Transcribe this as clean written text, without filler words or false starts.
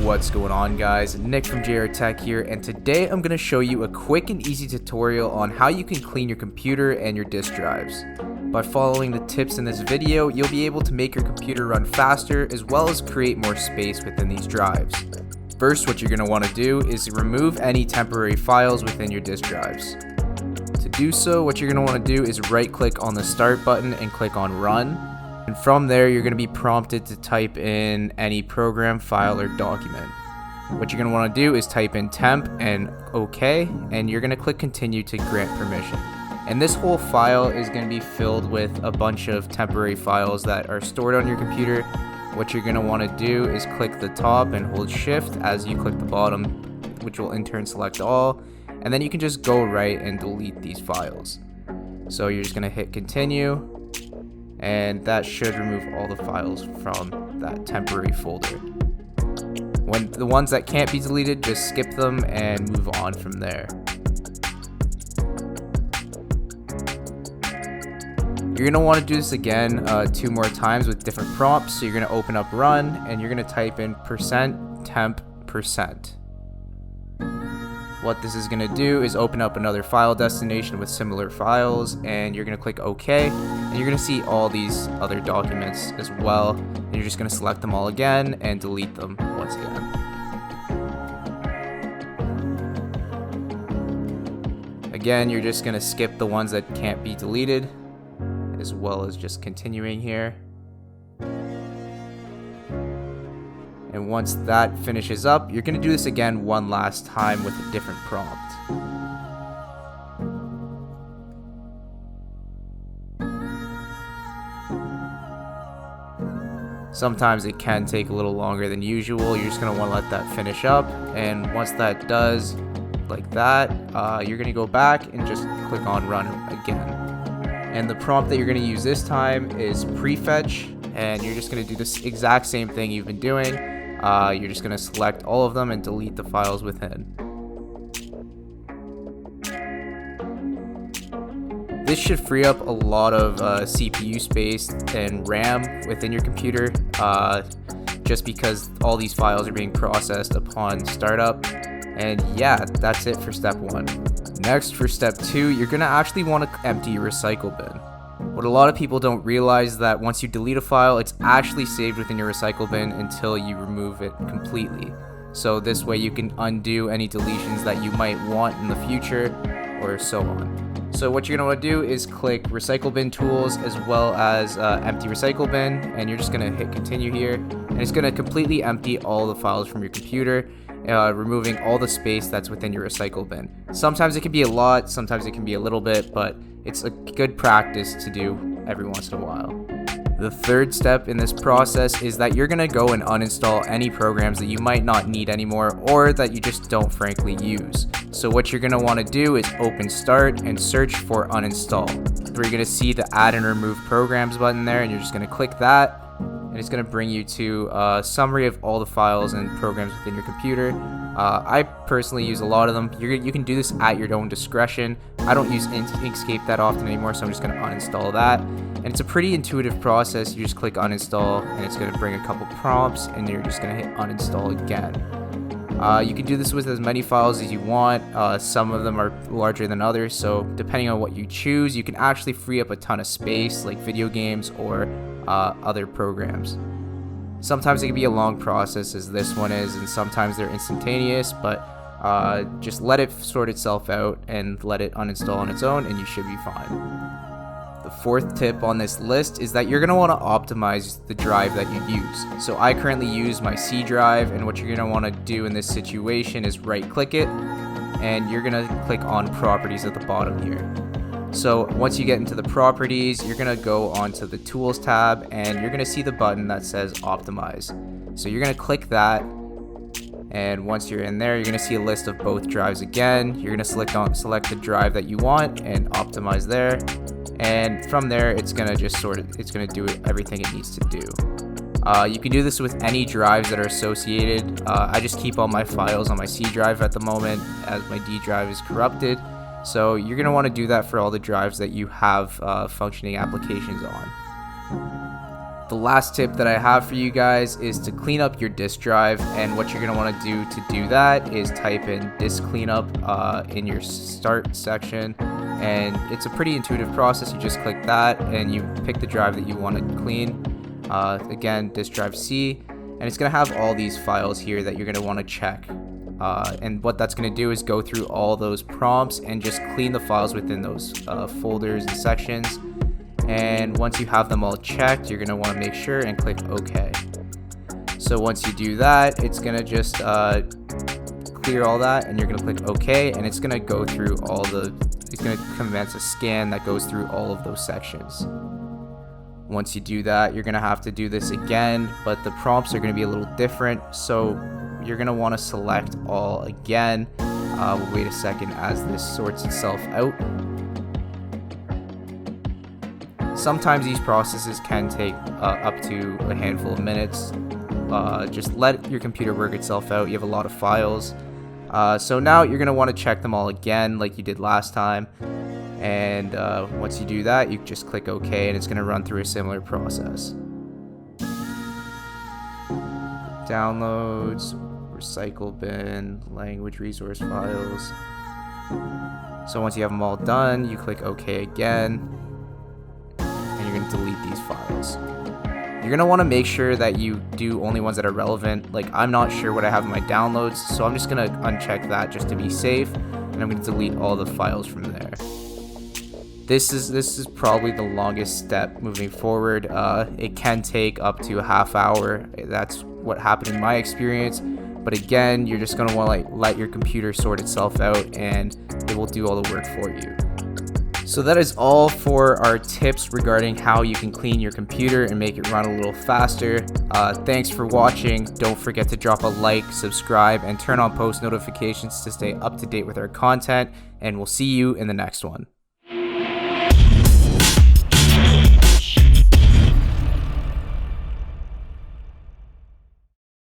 What's going on, guys? Nick from JR Tech here, and today I'm going to show you a quick and easy tutorial on how you can clean your computer and your disk drives. By following the tips in this video, you'll be able to make your computer run faster as well as create more space within these drives. First, what you're going to want to do is remove any temporary files within your disk drives. To do so, what you're going to want to do is right click on the start button and click on run. And from there, you're going to be prompted to type in any program, file, or document. What you're going to want to do is type in temp and OK, and you're going to click continue to grant permission. And this whole file is going to be filled with a bunch of temporary files that are stored on your computer. What you're going to want to do is click the top and hold shift as you click the bottom, which will in turn select all. And then you can just go right and delete these files. So you're just going to hit continue. And that should remove all the files from that temporary folder. When the ones that can't be deleted, just skip them and move on from there. You're going to want to do this again 2 more times with different prompts. So you're going to open up run and you're going to type in %temp%. What this is going to do is open up another file destination with similar files, and you're going to click OK, and you're going to see all these other documents as well, and you're just going to select them all again and delete them once again. Again, you're just going to skip the ones that can't be deleted, as well as just continuing here. And once that finishes up, you're going to do this again one last time with a different prompt. Sometimes it can take a little longer than usual. You're just going to want to let that finish up. And once that does, like that, you're going to go back and just click on run again. And the prompt that you're going to use this time is prefetch. And you're just going to do this exact same thing you've been doing. You're just going to select all of them and delete the files within. This should free up a lot of CPU space and RAM within your computer, just because all these files are being processed upon startup. And yeah, that's it for step 1. Next, for step 2, you're going to actually want to empty your recycle bin. What a lot of people don't realize that once you delete a file, it's actually saved within your recycle bin until you remove it completely. So this way you can undo any deletions that you might want in the future, or so on. So what you're going to want to do is click recycle bin tools as well as empty recycle bin, and you're just going to hit continue here, and it's going to completely empty all the files from your computer, removing all the space that's within your recycle bin. Sometimes it can be a lot, sometimes it can be a little bit, but it's a good practice to do every once in a while. The third step in this process is that you're going to go and uninstall any programs that you might not need anymore or that you just don't frankly use. So what you're going to want to do is open start and search for uninstall. Where you're going to see the add and remove programs button there, and you're just going to click that. And it's going to bring you to a summary of all the files and programs within your computer. I personally use a lot of them. You can do this at your own discretion. I don't use Inkscape that often anymore, so I'm just going to uninstall that. And it's a pretty intuitive process. You just click uninstall, and it's going to bring a couple prompts, and you're just going to hit uninstall again. You can do this with as many files as you want. Some of them are larger than others, so depending on what you choose, you can actually free up a ton of space, like video games or other programs. Sometimes it can be a long process, as this one is, and sometimes they're instantaneous, but just let it sort itself out and let it uninstall on its own, and you should be fine. The fourth tip on this list is that you're going to want to optimize the drive that you use. So I currently use my C drive, and what you're going to want to do in this situation is right click it, and you're going to click on properties at the bottom here. So once you get into the properties, you're going to go onto the tools tab, and you're going to see the button that says optimize. So you're going to click that, and once you're in there, you're going to see a list of both drives again. You're going to select the drive that you want and optimize there. And from there, it's going to just it's going to do everything it needs to do. You can do this with any drives that are associated. I just keep all my files on my C drive at the moment, as my D drive is corrupted. So you're going to want to do that for all the drives that you have functioning applications on. The last tip that I have for you guys is to clean up your disk drive, and what you're going to want to do that is type in disk cleanup in your start section, and it's a pretty intuitive process. You just click that and you pick the drive that you want to clean. Again, disk drive C, and it's going to have all these files here that you're going to want to check. And what that's going to do is go through all those prompts and just clean the files within those folders and sections. And once you have them all checked, you're going to want to make sure and click OK. So once you do that, it's going to just clear all that, and you're going to click OK, and it's going to go through it's going to commence a scan that goes through all of those sections. Once you do that, you're going to have to do this again, but the prompts are going to be a little different, so you're going to want to select all again. We'll wait a second as this sorts itself out. Sometimes these processes can take up to a handful of minutes. Just let your computer work itself out. You have a lot of files. So now you're going to want to check them all again like you did last time. And once you do that, you just click OK, and it's going to run through a similar process. Downloads, recycle bin, language resource files. So once you have them all done, you click OK again. You're going to delete these files. You're going to want to make sure that you do only ones that are relevant. Like, I'm not sure what I have in my downloads, so I'm just going to uncheck that just to be safe, and I'm going to delete all the files from there. This is probably the longest step moving forward. It can take up to a half hour. That's what happened in my experience. But again, you're just going to want to let your computer sort itself out, and it will do all the work for you. So that is all for our tips regarding how you can clean your computer and make it run a little faster. Thanks for watching. Don't forget to drop a like, subscribe, and turn on post notifications to stay up to date with our content. And we'll see you in the next one.